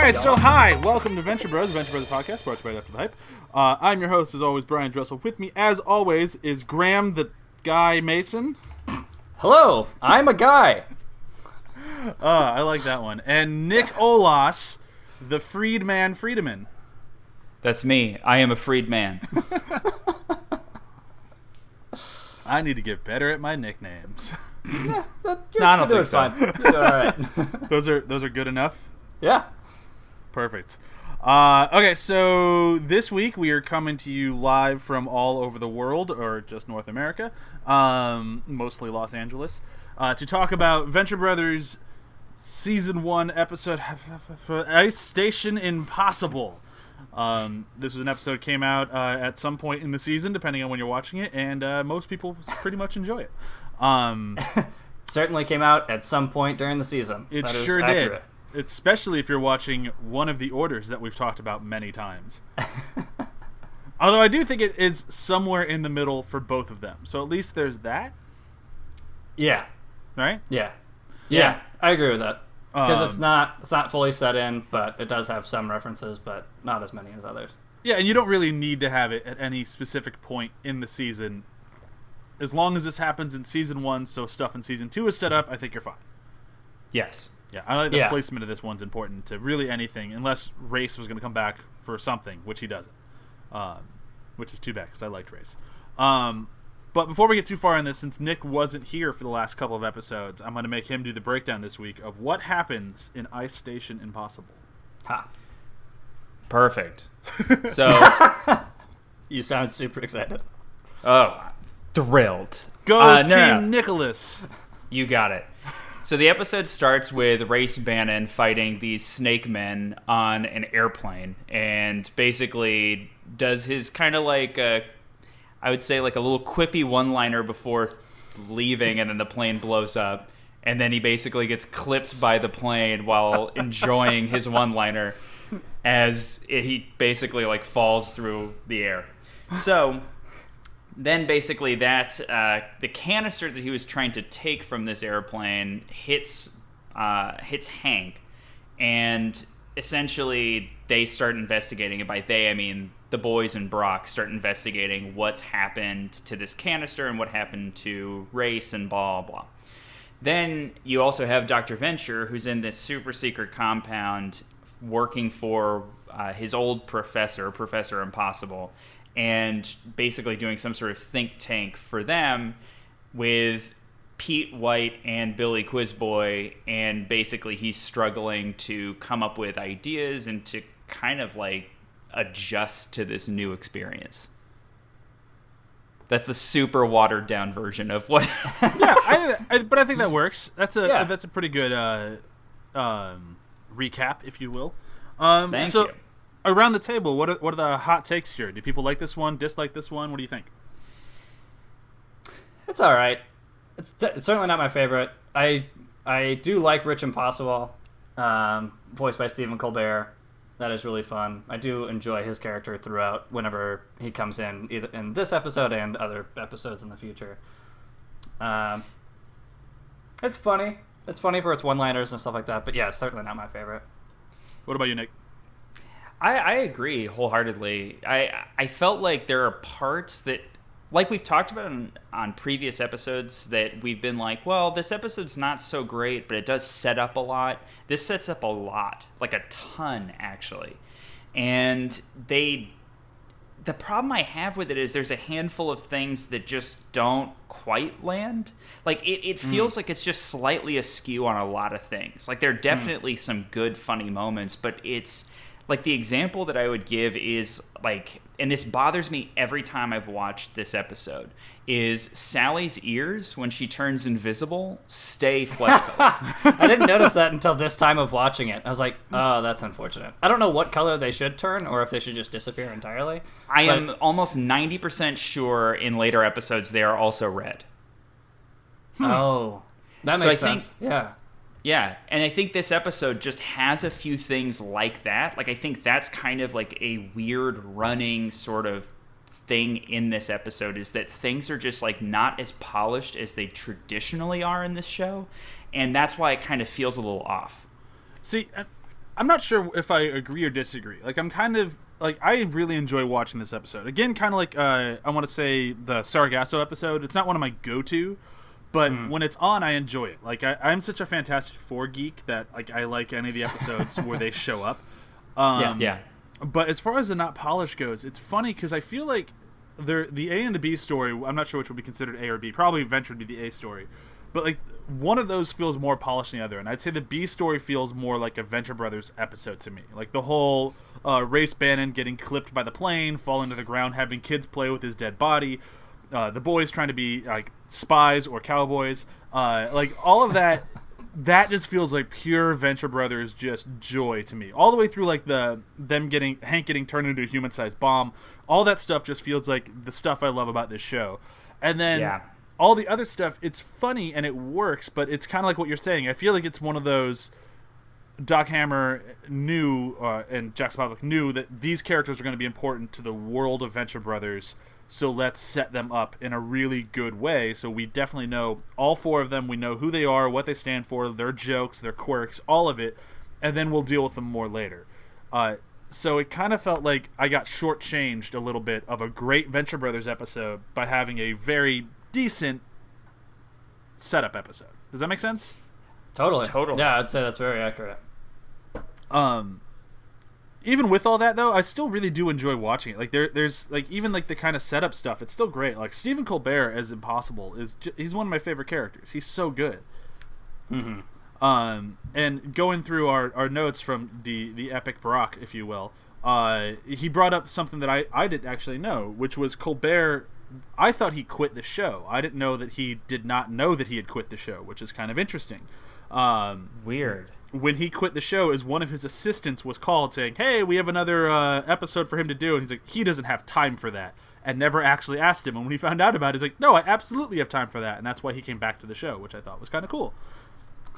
right, so hi, welcome to Venture Bros podcast, brought to you by After the Hype. I'm your host, as always, Bryan Dressel. With me, as always, is Graham the Guy Mason. Hello, I'm a guy. I like that one. And Nick Olas, the Friedemann. That's me. I am a freed man. I need to get better at my nicknames. I don't think so. You're doing all right. Those are good enough? Yeah. Perfect. Okay, so this week we are coming to you live from all over the world, or just North America, mostly Los Angeles, to talk about Venture Brothers Season 1 episode Ice Station Impossible. This was an episode that came out at some point in the season, depending on when you're watching it, and most people pretty much enjoy it. Certainly came out at some point during the season. It sure did. Especially if you're watching one of the orders that we've talked about many times. Although I do think it is somewhere in the middle for both of them. So at least there's that. Yeah. Right? Yeah. I agree with that. Because it's not fully set in, but it does have some references, but not as many as others. Yeah, and you don't really need to have it at any specific point in the season. As long as this happens in Season 1, so stuff in Season 2 is set up, I think you're fine. Yes. Yeah, I like the placement of this one's important to really anything, unless Race was going to come back for something, which he doesn't. Which is too bad, because I liked Race. But before we get too far in this, since Nick wasn't here for the last couple of episodes, I'm going to make him do the breakdown this week of what happens in Ice Station Impossible. Ha. Perfect. So, you sound super excited. Oh, thrilled. Go Team Nicholas. You got it. So the episode starts with Race Bannon fighting these snake men on an airplane, and basically does his kind of like I would say like a little quippy one-liner before leaving, and then the plane blows up, and then he basically gets clipped by the plane while enjoying his one-liner as he basically like falls through the air. So then basically that the canister that he was trying to take from this airplane hits Hank, and essentially they start investigating, and by they I mean the boys and Brok start investigating what's happened to this canister and what happened to Race and blah blah. Then you also have Dr. Venture, who's in this super secret compound working for his old professor, Professor Impossible, and basically doing some sort of think tank for them with Pete White and Billy Quizboy, and basically he's struggling to come up with ideas and to kind of like adjust to this new experience. That's the super watered down version of what. Yeah, but I think that works. That's a pretty good recap, if you will. Thank you. Around the table, what are the hot takes here? Do people like this one, dislike this one? What do you think? It's all right. It's certainly not my favorite. I do like Rich Impossible, voiced by Stephen Colbert. That is really fun. I do enjoy his character throughout whenever he comes in, either in this episode and other episodes in the future. It's funny. It's funny for its one-liners and stuff like that, but yeah, it's certainly not my favorite. What about you, Nick? I agree wholeheartedly. I felt like there are parts that, like we've talked about on previous episodes, that we've been like, well, this episode's not so great, but it does set up a lot. This sets up a lot, like a ton, actually. And the problem I have with it is there's a handful of things that just don't quite land. Like, it feels like it's just slightly askew on a lot of things. Like, there are definitely some good, funny moments, but it's... Like, the example that I would give is, like, and this bothers me every time I've watched this episode, is Sally's ears, when she turns invisible, stay flesh-colored. I didn't notice that until this time of watching it. I was like, oh, that's unfortunate. I don't know what color they should turn, or if they should just disappear entirely. I am almost 90% sure in later episodes they are also red. Oh, that makes sense. Yeah, and I think this episode just has a few things like that. Like, I think that's kind of like a weird running sort of thing in this episode, is that things are just like not as polished as they traditionally are in this show, and that's why it kind of feels a little off. See, I'm not sure if I agree or disagree. Like, I'm kind of like, I really enjoy watching this episode. Again, kind of like I want to say the Sargasso episode. It's not one of my go-to, but when it's on, I enjoy it. Like, I'm such a Fantastic Four geek that like I like any of the episodes where they show up. Yeah. But as far as the not polished goes, it's funny because I feel like the A and the B story, I'm not sure which would be considered A or B. Probably eventually be the A story. But like one of those feels more polished than the other, and I'd say the B story feels more like a Venture Brothers episode to me. Like the whole Race Bannon getting clipped by the plane, falling to the ground, having kids play with his dead body, the boys trying to be like spies or cowboys, like all of that. That just feels like pure Venture Brothers just joy to me. All the way through like Hank getting turned into a human-sized bomb. All that stuff just feels like the stuff I love about this show. And then all the other stuff, it's funny and it works, but it's kind of like what you're saying. I feel like it's one of those Doc Hammer knew and Jack Spock knew that these characters are going to be important to the world of Venture Brothers. So let's set them up in a really good way. So we definitely know all four of them. We know who they are, what they stand for, their jokes, their quirks, all of it. And then we'll deal with them more later. So it kind of felt like I got shortchanged a little bit of a great Venture Brothers episode by having a very decent setup episode. Does that make sense? Totally. Yeah, I'd say that's very accurate. Even with all that, though, I still really do enjoy watching it. Like there's like even like the kind of setup stuff. It's still great. Like Stephen Colbert as Impossible he's one of my favorite characters. He's so good. Mm-hmm. And going through our notes from the epic Brok, if you will, he brought up something that I didn't actually know, which was Colbert. I thought he quit the show. I didn't know that he did not know that he had quit the show, which is kind of interesting. Weird. When he quit the show, is one of his assistants was called saying, "Hey, we have another episode for him to do," and he's like, he doesn't have time for that, and never actually asked him. And when he found out about it, he's like, "No, I absolutely have time for that," and that's why he came back to the show, which I thought was kind of cool.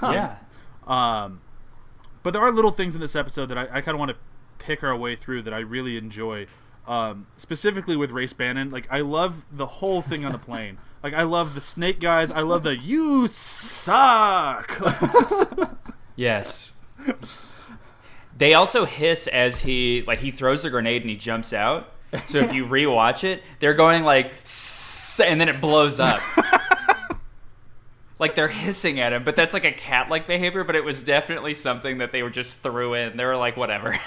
Yeah. But there are little things in this episode that I kind of want to pick our way through that I really enjoy. Specifically with Race Bannon, like I love the whole thing on the plane. Like I love the snake guys. I love the "you suck." Yes. They also hiss as he throws a grenade and he jumps out. So if you rewatch it, they're going like, and then it blows up. Like they're hissing at him, but that's like a cat-like behavior. But it was definitely something that they were just threw in. They were like, whatever.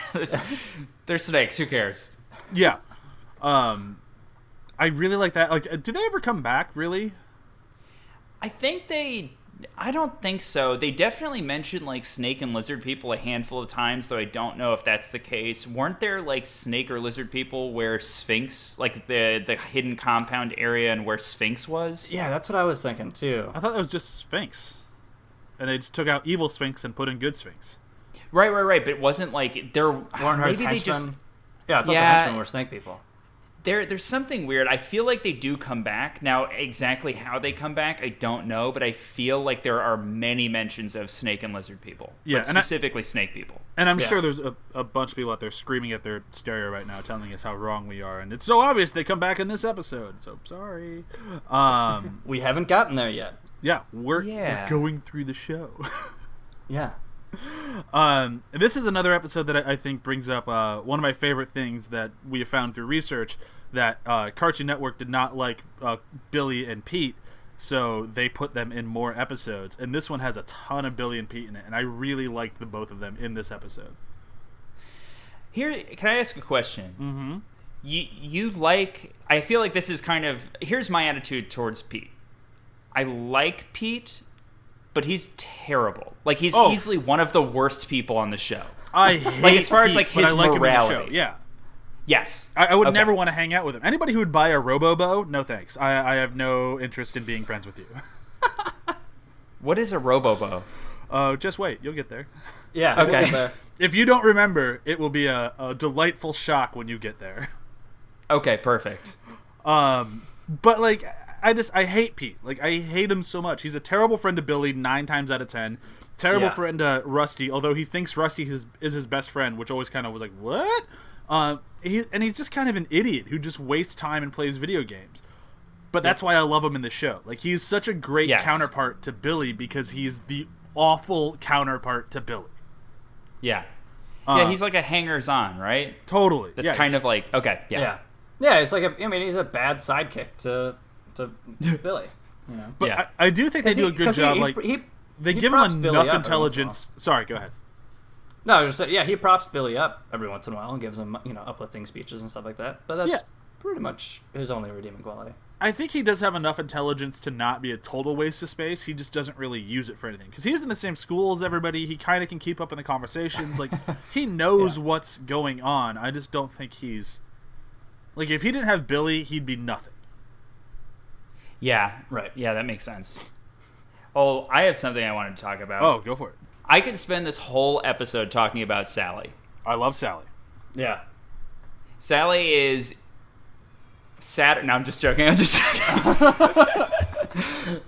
They're snakes. Who cares? Yeah. I really like that. Like, do they ever come back? Really? I don't think so. They definitely mentioned like snake and lizard people a handful of times, though I don't know if that's the case. Weren't there like snake or lizard people where Sphinx, like the hidden compound area and where Sphinx was? Yeah, that's what I was thinking too. I thought that was just Sphinx. And they just took out evil Sphinx and put in good Sphinx. Right. But it wasn't like there. Weren't Maybe they just. Yeah, I thought the henchmen were snake people. There's something weird. I feel like they do come back. Now, exactly how they come back, I don't know, but I feel like there are many mentions of snake and lizard people. Yeah, but specifically snake people. And I'm sure there's a bunch of people out there screaming at their stereo right now telling us how wrong we are. And it's so obvious they come back in this episode. So, sorry. We haven't gotten there yet. Yeah, we're going through the show. Yeah. This is another episode that I think brings up one of my favorite things that we have found through research, that Cartoon Network did not like Billy and Pete, so they put them in more episodes. And this one has a ton of Billy and Pete in it, and I really liked the both of them in this episode. Here, can I ask a question? Mm-hmm. You like... I feel like this is kind of... Here's my attitude towards Pete. I like Pete, but he's terrible. Like, he's easily one of the worst people on the show. I hate like, as far Pete, as, like, his morality. Him in the show. Yeah. Yes. I would never want to hang out with him. Anybody who would buy a Robobo, no thanks. I have no interest in being friends with you. What is a Robobo? Just wait. You'll get there. Yeah. Okay. If you don't remember, it will be a delightful shock when you get there. Okay, perfect. But, like, I hate Pete. Like, I hate him so much. He's a terrible friend to Billy 9 times out of 10. Terrible friend to Rusty, although he thinks Rusty is his best friend, which always kind of was like, what? He's just kind of an idiot who just wastes time and plays video games. But that's why I love him in the show. Like, he's such a great counterpart to Billy because he's the awful counterpart to Billy. Yeah. Yeah, he's like a hangers-on, right? Totally. That's kind of like, okay, Yeah. Yeah, it's like he's a bad sidekick to Billy. You know? But Yeah. I do think they do a good job. They give him enough intelligence. Sorry, go ahead. No, just he props Billy up every once in a while and gives him uplifting speeches and stuff like that. But that's pretty much his only redeeming quality. I think he does have enough intelligence to not be a total waste of space. He just doesn't really use it for anything. Because he was in the same school as everybody. He kind of can keep up in the conversations. Like, he knows what's going on. I just don't think he's... Like, if he didn't have Billy, he'd be nothing. Yeah. Right. Yeah, that makes sense. Oh, I have something I wanted to talk about. Oh, go for it. I could spend this whole episode talking about Sally. I love Sally. Yeah. Sally is sad. No, I'm just joking.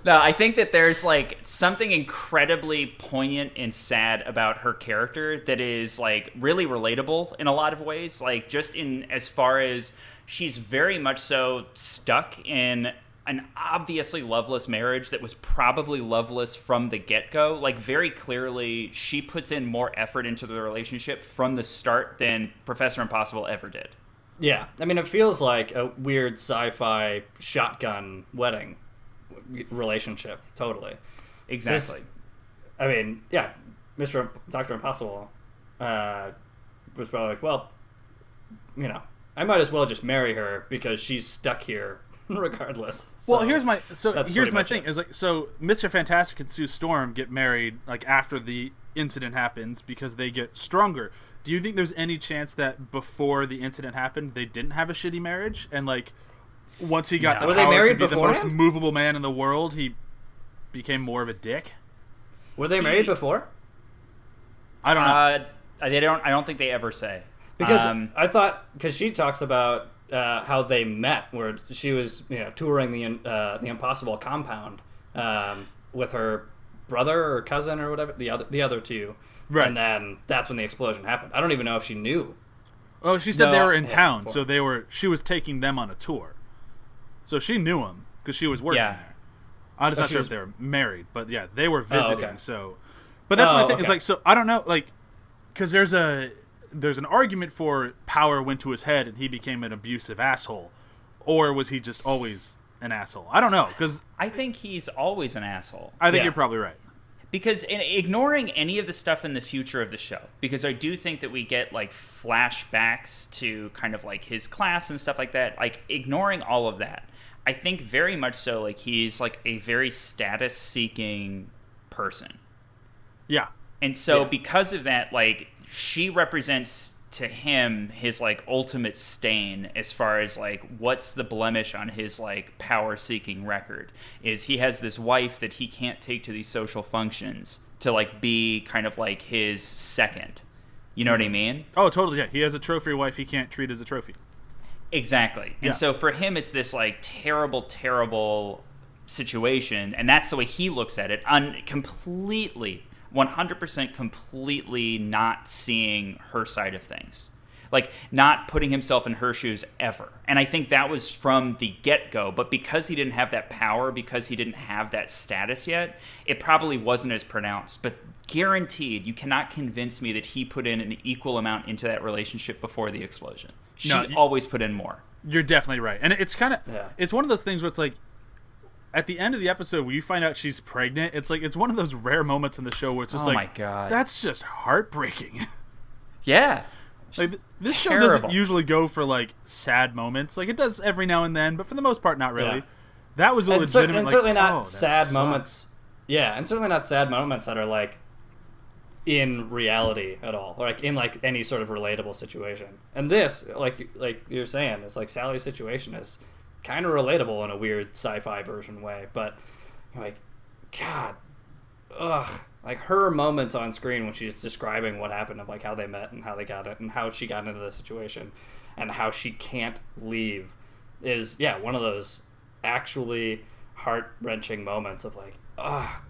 No, I think that there's like something incredibly poignant and sad about her character that is like really relatable in a lot of ways. Like just in as far as she's very much so stuck in an obviously loveless marriage that was probably loveless from the get-go. Like very clearly she puts in more effort into the relationship from the start than Professor Impossible ever did. Yeah. I mean, it feels like a weird sci-fi shotgun wedding relationship. Totally. Exactly. Dr. Impossible was probably like, well, I might as well just marry her because she's stuck here regardless. So Well, here's my thing it. is like, so Mr. Fantastic and Sue Storm get married like after the incident happens because they get stronger. Do you think there's any chance that before the incident happened they didn't have a shitty marriage, and like once he got the Were they power to married be the most beforehand? movable man in the world, he became more of a dick? Were they married before? I don't know. I don't think they ever say. Because I thought, because she talks about how they met, where she was touring the Impossible compound with her brother or cousin or whatever, the other two, Right. And then that's when the explosion happened. I don't even know if she knew. Oh, she said they were in town, before. so she was taking them on a tour. So she knew him because she was working there. I'm just not sure if they were married, but yeah, they were visiting. okay. So, but that's my thing. okay. Is like, so I don't know, like, because there's an argument for power went to his head and he became an abusive asshole, or was he just always an asshole? I don't know, because I think he's always an asshole. I think you're probably right. Because ignoring any of the stuff in the future of the show, because I do think that we get like flashbacks to kind of like his class and stuff like that, like ignoring all of that, I think very much so like he's like a very status seeking person. Yeah. And so because of that, like she represents to him his like ultimate stain as far as like what's the blemish on his like power seeking record is he has this wife that he can't take to these social functions to like be kind of like his second. You know what I mean? Oh, totally. Yeah. He has a trophy wife he can't treat as a trophy. Exactly. And so for him it's this like terrible situation, and that's the way he looks at it, completely 100% completely not seeing her side of things, like not putting himself in her shoes ever. And I think that was from the get-go, but because he didn't have that power, because he didn't have that status yet, it probably wasn't as pronounced. But guaranteed, you cannot convince me that he put in an equal amount into that relationship before the explosion. She always put in more. You're definitely right. And it's kind of it's one of those things where it's like at the end of the episode where you find out she's pregnant, it's like it's one of those rare moments in the show where it's just oh my God, that's just heartbreaking. Yeah. Like this show Terrible. doesn't usually go for like sad moments. Like it does every now and then, but for the most part not really. That was a legitimate and certainly not that sad sucks. moments. Yeah, and certainly not sad moments that are like in reality at all, or like in like any sort of relatable situation. And this, like you're saying, is like Sally's situation is kind of relatable in a weird sci-fi version way, but like, God, like her moments on screen when she's describing what happened, of like how they met and how they got it and how she got into the situation and how she can't leave, is one of those actually heart-wrenching moments of like, oh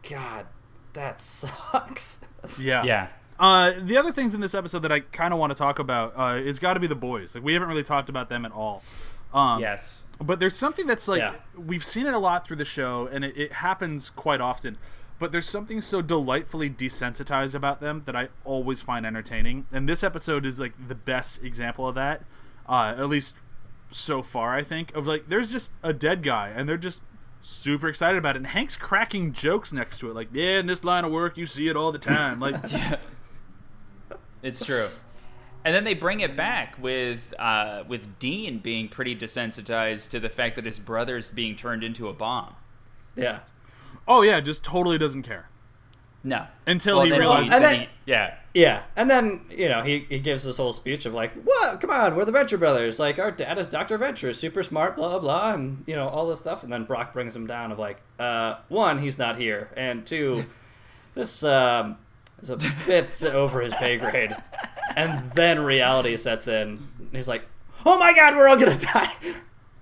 God, that sucks. Yeah. The other things in this episode that I kind of want to talk about is got to be the boys. Like we haven't really talked about them at all. Yes. But there's something that's like we've seen it a lot through the show, and it happens quite often. but there's something so delightfully desensitized about them that I always find entertaining. And this episode is like the best example of that, at least so far, I think. Of like, there's just a dead guy, and they're just super excited about it. And Hank's cracking jokes next to it, like, yeah, in this line of work, you see it all the time. Like, Yeah. It's true. And then they bring it back with Dean being pretty desensitized to the fact that his brother's being turned into a bomb. Yeah. oh yeah, just totally doesn't care No. until he then realizes. and then- yeah. Yeah, and then, he gives this whole speech of like, what? Come on, we're the Venture Brothers. Like, our dad is Dr. Venture, super smart, blah, blah, blah, and, all this stuff. And then Brok brings him down of like, one, he's not here, and two, this is a bit over his pay grade. And then reality sets in. He's like, oh my god, we're all gonna die.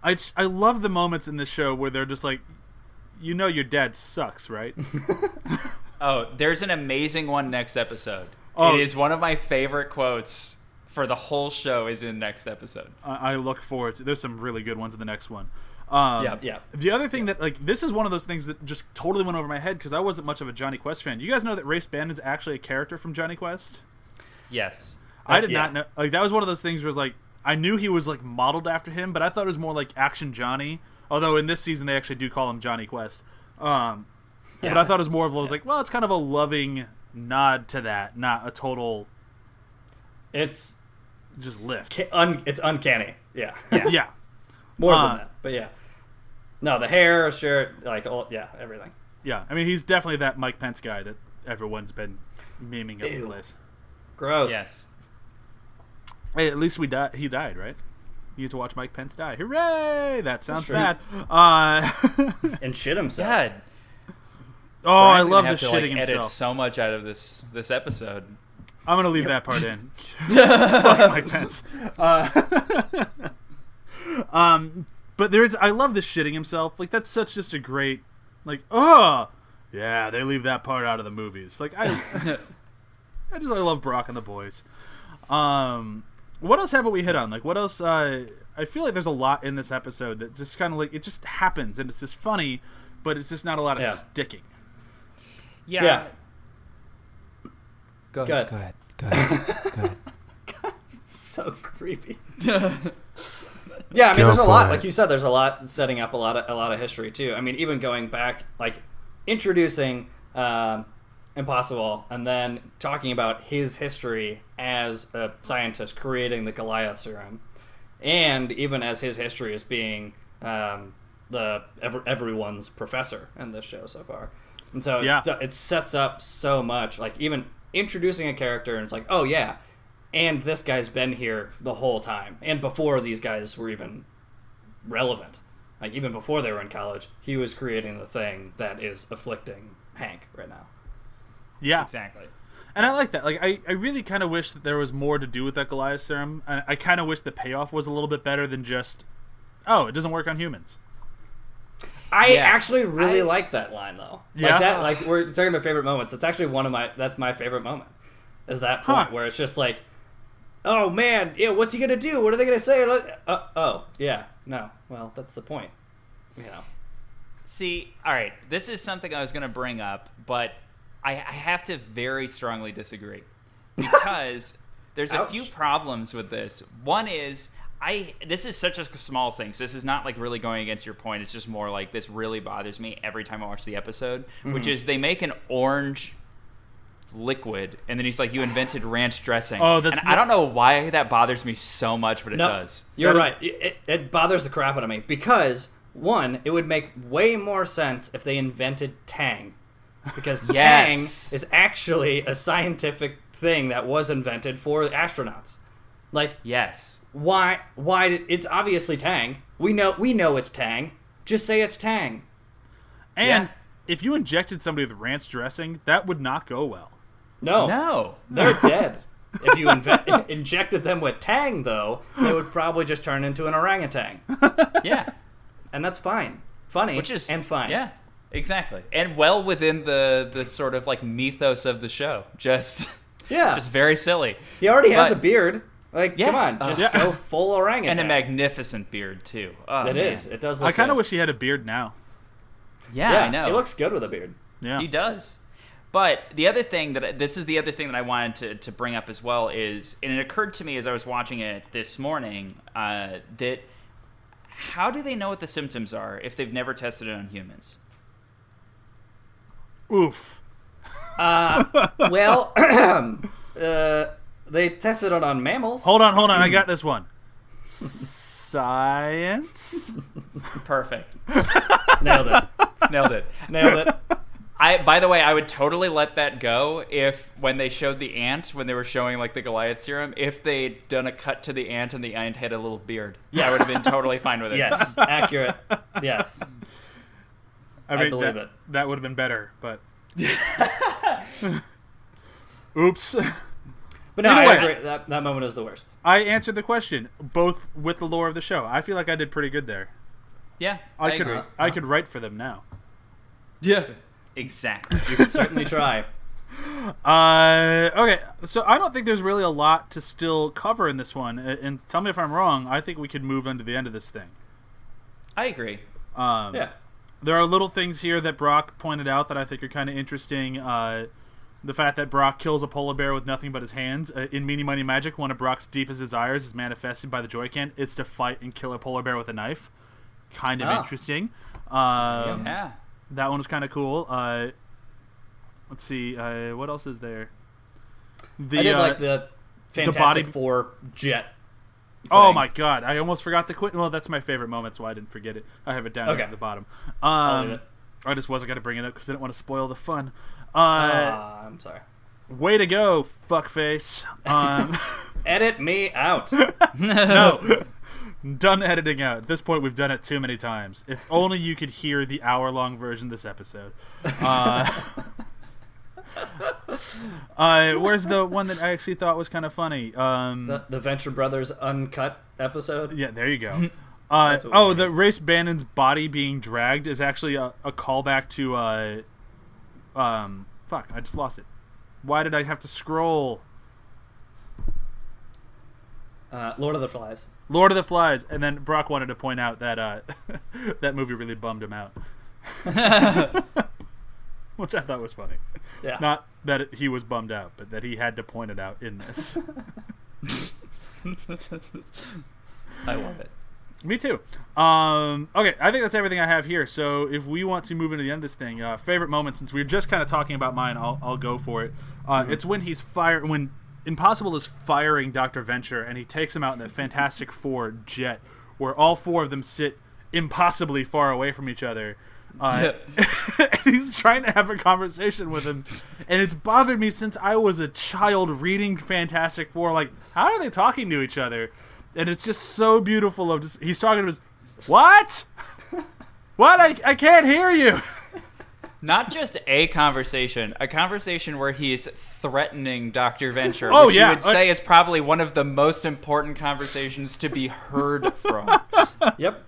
I love the moments in this show where they're just like, your dad sucks, right? Oh, there's an amazing one next episode. Oh. It is one of my favorite quotes for the whole show is in next episode. I look forward to. There's some really good ones in the next one. Yeah. The other thing that, like, this is one of those things that just totally went over my head because I wasn't much of a Johnny Quest fan. You guys know that Race Bandon's actually a character from Johnny Quest? Yes. I did not know. Like, that was one of those things where it's like, I knew he was like modeled after him, but I thought it was more like Action Johnny. Although in this season they actually do call him Johnny Quest. But I thought it was more of it's kind of a loving nod to that, not a total. It's just lift. it's uncanny. Yeah. Yeah. More than that, but yeah. No, the hair, shirt, like everything. Yeah, I mean he's definitely that Mike Pence guy that everyone's been memeing up the place. Gross. Yes. Hey, at least he died, right? You get to watch Mike Pence die. Hooray! That sounds That's bad. And shit himself. God. Oh, I Brian's love gonna the have to, shitting edit himself. so much out of this episode. I'm gonna leave that part in. Fuck Mike Pence. But I love the shitting himself. Like that's such just a great, like, yeah, they leave that part out of the movies. Like I love Brok and the boys. What else haven't we hit on? Like what else? I feel like there's a lot in this episode that just kind of like it just happens and it's just funny, but it's just not a lot of sticking. Yeah. Go ahead. So creepy. Yeah, I mean, there's a lot. Like you said, there's a lot setting up a lot of history too. I mean, even going back, like introducing Impossible, and then talking about his history as a scientist creating the Goliath serum, and even as his history as being everyone's professor in this show so far. And so it sets up so much. Like even introducing a character, and it's like, oh yeah. And this guy's been here the whole time. And before these guys were even relevant. Like, even before they were in college, he was creating the thing that is afflicting Hank right now. Yeah. Exactly. And I like that. Like, I really kind of wish that there was more to do with that Goliath serum. I kind of wish the payoff was a little bit better than just, it doesn't work on humans. I actually really like that line, though. Yeah? Like, we're talking about favorite moments. It's actually that's my favorite moment. Is that point where it's just like, oh man, what's he gonna do? What are they gonna say? No. Well, that's the point. See, all right, this is something I was gonna bring up, but I have to very strongly disagree because there's a few problems with this. One is this is such a small thing, so this is not like really going against your point. It's just more like this really bothers me every time I watch the episode, which is they make an orange liquid and then he's like, you invented ranch dressing. I don't know why that bothers me so much, but it does. You're right. It bothers the crap out of me because one, it would make way more sense if they invented Tang, because Tang is actually a scientific thing that was invented for astronauts. Like, why it's obviously Tang. We know it's Tang. Just say it's Tang. And if you injected somebody with ranch dressing, that would not go well. No. They're dead. If you injected them with Tang, though, they would probably just turn into an orangutan. Yeah. And that's fine. Funny and fine. Yeah, exactly. And well within the sort of like mythos of the show. Just very silly. He already has a beard. Like, come on, just go full orangutan. And a magnificent beard, too. Oh, it is. It does look I kind of wish he had a beard now. Yeah, I know. He looks good with a beard. Yeah. He does. But the other thing this is the other thing that I wanted to bring up as well is, and it occurred to me as I was watching it this morning, that how do they know what the symptoms are if they've never tested it on humans? Oof. Well, they tested it on mammals. Hold on. I got this one. Science. Perfect. Nailed it. Nailed it. By the way, I would totally let that go if, when they showed the ant, when they were showing like the Goliath serum, if they'd done a cut to the ant and the ant had a little beard. Yes. I would have been totally fine with it. Yes, accurate. Yes. I believe it. That would have been better, but... Oops. But no, Anyway. I agree. That moment is the worst. I answered the question, both with the lore of the show. I feel like I did pretty good there. Yeah, I agree. could write for them now. Yeah. Exactly. You can certainly try. Okay, so I don't think there's really a lot to still cover in this one. And tell me if I'm wrong. I think we could move on to the end of this thing. I agree. Yeah. There are little things here that Brok pointed out that I think are kind of interesting. The fact that Brok kills a polar bear with nothing but his hands. In Meanie Miny Magic, one of Brok's deepest desires is manifested by the Joy-Can. It's to fight and kill a polar bear with a knife. Kind of interesting. Yeah. That one was kind of cool. Let's see. What else is there? I did like the Fantastic body... Four jet. Oh thing. my god! I almost forgot the quit. Well, that's my favorite moment, so I didn't forget it. I have it down here at the bottom. I'll leave it. I just wasn't gonna bring it up because I didn't want to spoil the fun. I'm sorry. Way to go, fuckface. Edit me out. No. Done editing out. At this point, we've done it too many times. If only you could hear the hour-long version of this episode. Where's the one that I actually thought was kind of funny? The Venture Brothers uncut episode. Yeah, there you go. what the Race Bannon's body being dragged is actually a callback to fuck, I just lost it. Why did I have to scroll? Lord of the Flies. Lord of the Flies, and then Brok wanted to point out that that movie really bummed him out, which I thought was funny. Yeah. Not that he was bummed out, but that he had to point it out in this. I love it. Me too. Okay, I think that's everything I have here. So if we want to move into the end of this thing, favorite moment, since we were just kind of talking about mine, I'll go for it. It's when when Impossible is firing Dr. Venture, and he takes him out in the Fantastic Four jet, where all four of them sit impossibly far away from each other. And he's trying to have a conversation with him, and it's bothered me since I was a child reading Fantastic Four. Like, how are they talking to each other? And it's just so beautiful. He's talking to his, what? What? I can't hear you. Not just a conversation where he's threatening Dr. Venture, Oh, which yeah. you would say is probably one of the most important conversations to be heard from. Yep.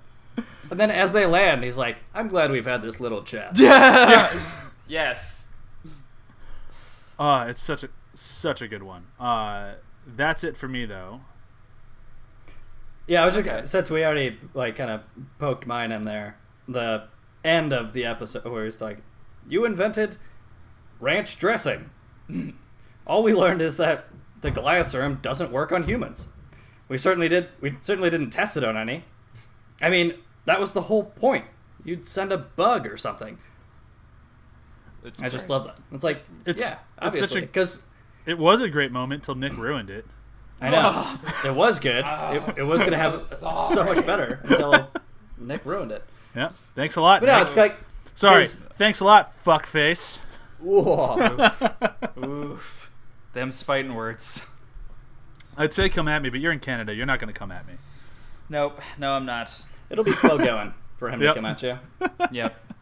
And then as they land, he's like, I'm glad we've had this little chat. Yes. It's such a good one. That's it for me, though. Yeah, I was just, since we already like kind of poked mine in there, the end of the episode where he's like, you invented ranch dressing. All we learned is that the Goliath serum doesn't work on humans. We certainly didn't test it on any. I mean, that was the whole point. You'd send a bug or something. I just love that. It's like, obviously, because it was a great moment till Nick ruined it. I know. It was good. It was going to have so much better until Nick ruined it. Yeah. Thanks a lot. But no, it's like... Sorry. Thanks a lot, fuckface. Whoa. Oof. Them's fighting words. I'd say come at me, but you're in Canada. You're not going to come at me. Nope. No, I'm not. It'll be slow going for him to come at you. Yep.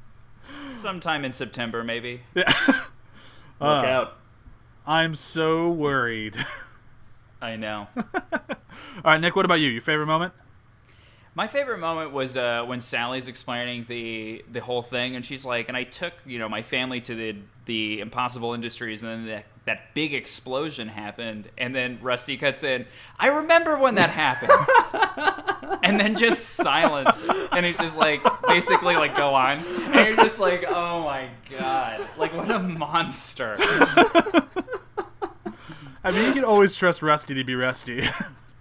Sometime in September, maybe. Yeah. Look out. I'm so worried. I know. All right, Nick, what about you? Your favorite moment? My favorite moment was when Sally's explaining the whole thing, and she's like, and I took my family to the Impossible Industries, and then that big explosion happened, and then Rusty cuts in, I remember when that happened. and then just silence, and he's just like, basically like, go on, and you're just like, oh my god, like what a monster. I mean, you can always trust Rusty to be Rusty.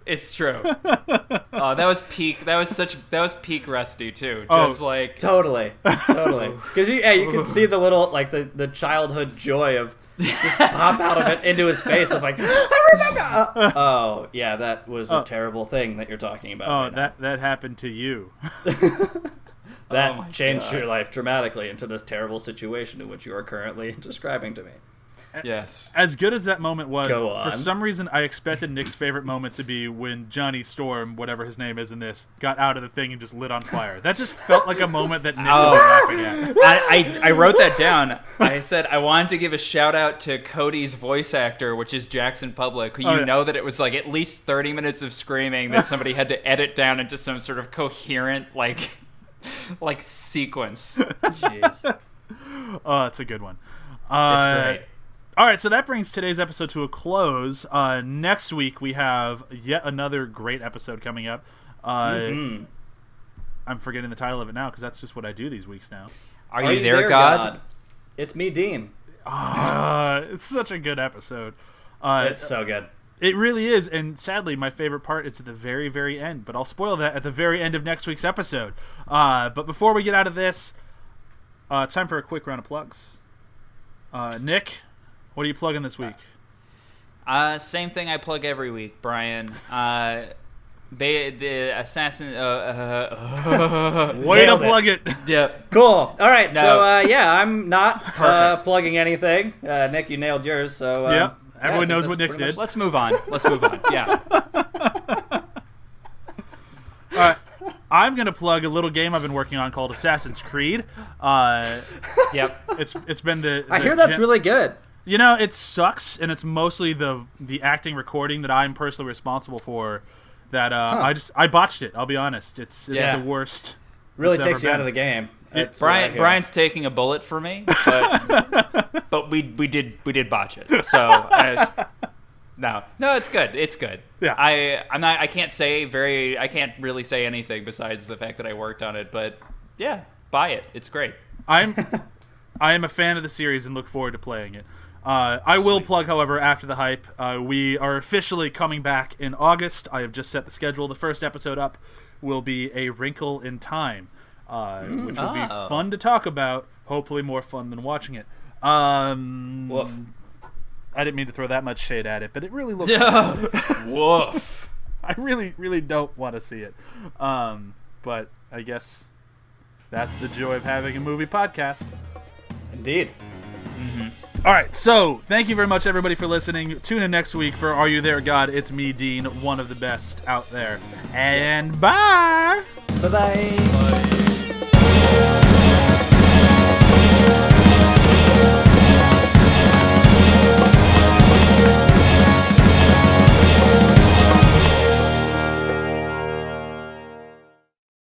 It's true. Oh, that was peak. That was peak Rusty too. Just like totally. Because you can see the little like the childhood joy of just pop out of it into his face of like, I remember. Oh yeah, that was a terrible thing that you're talking about. Oh, right that happened to you. That changed your life dramatically into this terrible situation in which you are currently describing to me. Yes. As good as that moment was, Go on. for some reason I expected Nick's favorite moment to be when Johnny Storm, whatever his name is in this, got out of the thing and just lit on fire. That just felt like a moment that Nick was laughing at. I wrote that down. I said I wanted to give a shout out to Cody's voice actor, which is Jackson Public, who know that it was like at least 30 minutes of screaming that somebody had to edit down into some sort of coherent like sequence. Jeez. Oh, it's a good one. It's great. All right, so that brings today's episode to a close. Next week, we have yet another great episode coming up. I'm forgetting the title of it now because that's just what I do these weeks now. Are you there, God? It's me, Dean. It's such a good episode. It's so good. It really is, and sadly, my favorite part is at the very, very end. But I'll spoil that at the very end of next week's episode. But before we get out of this, it's time for a quick round of plugs. Nick, what are you plugging this week? Same thing I plug every week, Brian. The assassin. Way to plug it. Yep. Cool. All right. No. So I'm not plugging anything. Nick, you nailed yours. So yep. I Everyone think knows that's what Nick's pretty did. Let's move on. Yeah. All right. I'm gonna plug a little game I've been working on called Assassin's Creed. Yep. It's been the I hear that's really good. You know, it sucks, and it's mostly the acting recording that I'm personally responsible for. That I botched it. I'll be honest. It's the worst. Really it's takes you ever out of the game. That's Brian's taking a bullet for me, but we did botch it. So no, it's good. It's good. Yeah. I can't really say anything besides the fact that I worked on it. But yeah, buy it. It's great. I am a fan of the series and look forward to playing it. I will plug, however, after the hype, we are officially coming back in August. I have just set the schedule. The first episode up will be A Wrinkle in Time, which will be fun to talk about. Hopefully more fun than watching it. Woof. I didn't mean to throw that much shade at it, but it really looks Woof. I really, really don't want to see it. But I guess that's the joy of having a movie podcast. Indeed. All right, so thank you very much, everybody, for listening. Tune in next week for Are You There, God? It's me, Dean, one of the best out there. And bye! Bye-bye. Bye.